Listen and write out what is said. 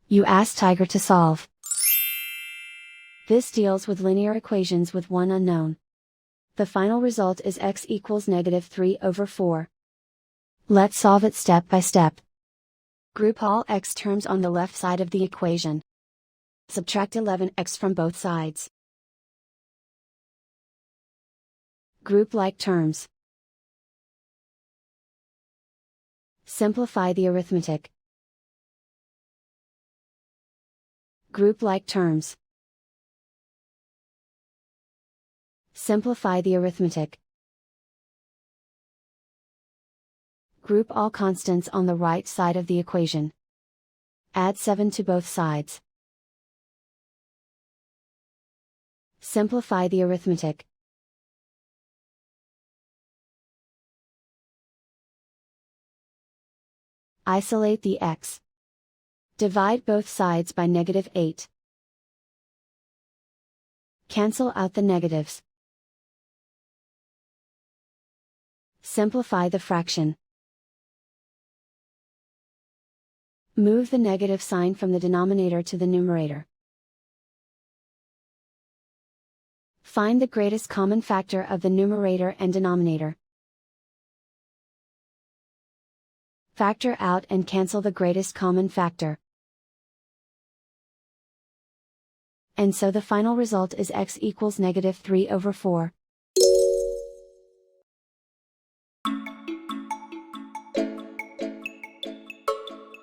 You ask Tiger to solve. This deals with linear equations with one unknown. The final result is x equals -3/4. Let's solve it step by step. Group all x terms on the left side of the equation. Subtract 11x from both sides. Group like terms. Simplify the arithmetic. Group like terms. Simplify the arithmetic. Group all constants on the right side of the equation. Add 7 to both sides. Simplify the arithmetic. Isolate the x. Divide both sides by -8. Cancel out the negatives. Simplify the fraction. Move the negative sign from the denominator to the numerator. Find the greatest common factor of the numerator and denominator. Factor out and cancel the greatest common factor. And so the final result is x equals -3/4.